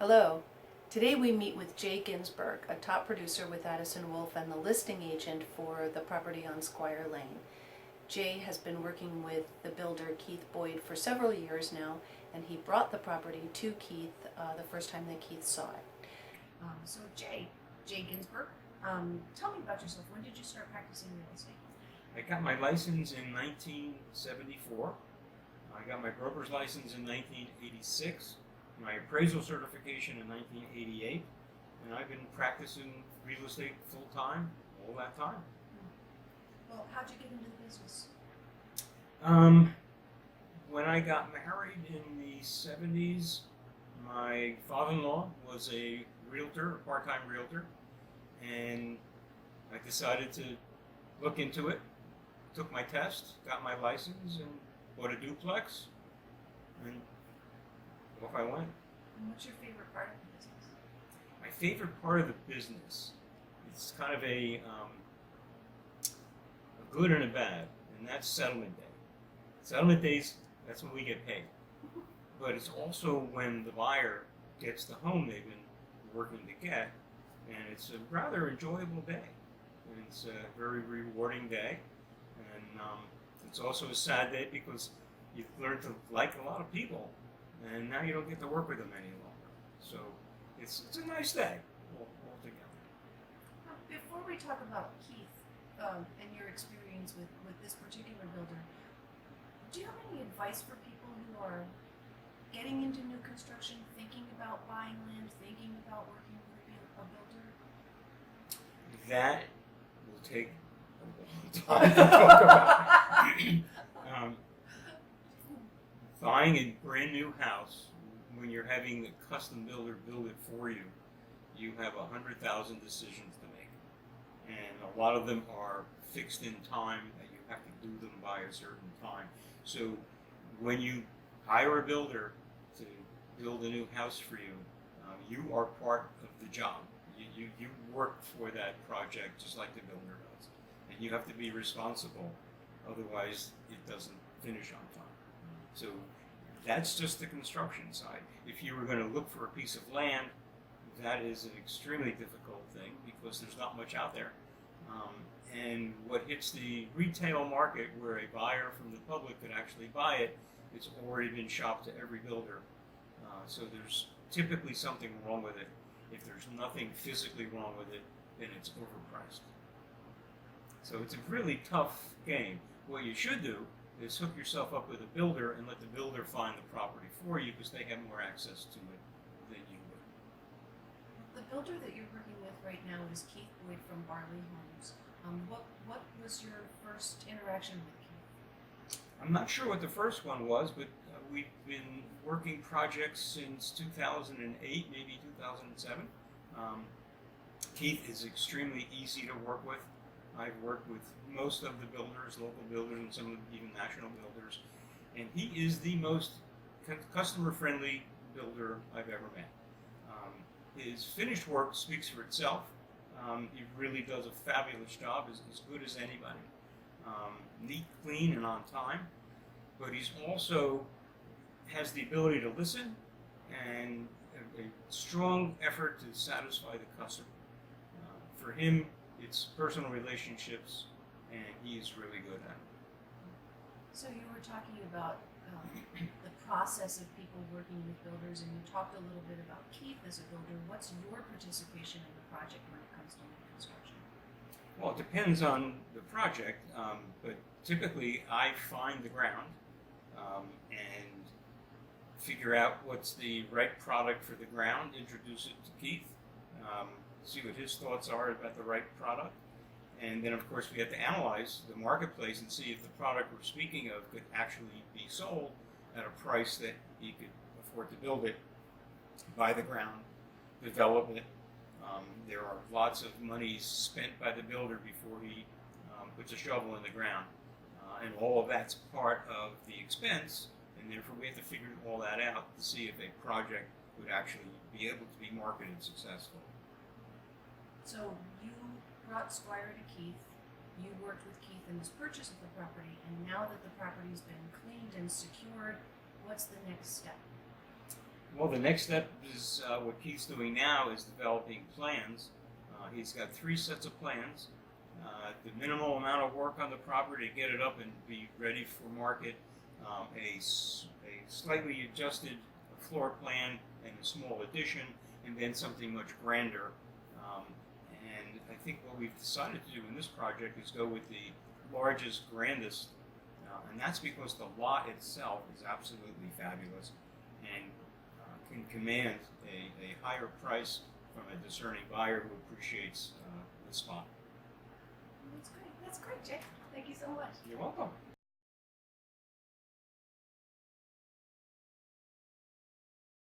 Hello. Today we meet with Jay Ginsberg, a top producer with Addison Wolfe and the listing agent for the property on Squire Lane. Jay has been working with the builder Keith Boyd for several years now, and he brought the property to Keith the first time that Keith saw it. So Jay Ginsberg, tell me about yourself. When did you start practicing real estate? I got my license in 1974. I got my broker's license in 1986, my appraisal certification in 1988, and I've been practicing real estate full time all that time. Well, how'd you get into the business? When I got married in the 70s, my father-in-law was a realtor, a part-time realtor, and I decided to look into it, took my test, got my license, and bought a duplex, and off I went. And what's your favorite part of the business? My favorite part of the business, it's kind of a good and a bad, and that's settlement day. Settlement days, that's when we get paid. But it's also when the buyer gets the home they've been working to get, and it's a rather enjoyable day. And it's a very rewarding day, and it's also a sad day because you've learned to like a lot of people, and now you don't get to work with them any longer. So it's a nice day altogether. Before we talk about Keith and your experience with this particular builder, do you have any advice for people who are getting into new construction, thinking about buying land, thinking about working with a builder? That will take a long time to talk about. Buying a brand new house, when you're having a custom builder build it for you, you have 100,000 decisions to make. And a lot of them are fixed in time that you have to do them by a certain time. So when you hire a builder to build a new house for you, you are part of the job. You work for that project just like the builder does. And you have to be responsible, otherwise it doesn't finish on time. So that's just the construction side. If you were going to look for a piece of land, that is an extremely difficult thing because there's not much out there. And what hits the retail market where a buyer from the public could actually buy it, it's already been shopped to every builder. So there's typically something wrong with it. If there's nothing physically wrong with it, then it's overpriced. So it's a really tough game. What you should do is hook yourself up with a builder and let the builder find the property for you because they have more access to it than you would. The builder that you're working with right now is Keith Boyd from Barley Homes. What was your first interaction with Keith? I'm not sure what the first one was, but we've been working projects since 2008, maybe 2007. Keith is extremely easy to work with. I've worked with most of the builders, local builders, and some of the even national builders, and he is the most customer-friendly builder I've ever met. His finished work speaks for itself. He really does a fabulous job, as good as anybody. Neat, clean, and on time. But he's also has the ability to listen and a strong effort to satisfy the customer. For him, it's personal relationships, and he is really good at it. So you were talking about the process of people working with builders, and you talked a little bit about Keith as a builder. What's your participation in the project when it comes to new construction? Well, it depends on the project, but typically I find the ground and figure out what's the right product for the ground, introduce it to Keith, see what his thoughts are about the right product, and then of course we have to analyze the marketplace and see if the product we're speaking of could actually be sold at a price that he could afford to build it, buy the ground, develop it. There are lots of money spent by the builder before he puts a shovel in the ground, and all of that's part of the expense, and therefore we have to figure all that out to see if a project would actually be able to be marketed successfully. So you brought Squire to Keith, you worked with Keith in his purchase of the property, and now that the property's been cleaned and secured, what's the next step? Well, the next step is what Keith's doing now is developing plans. He's got 3 sets of plans. The minimal amount of work on the property to get it up and be ready for market, a slightly adjusted floor plan and a small addition, and then something much grander. And I think what we've decided to do in this project is go with the largest, grandest, and that's because the lot itself is absolutely fabulous and can command a higher price from a discerning buyer who appreciates the spot. That's great, Jay. Thank you so much. You're welcome.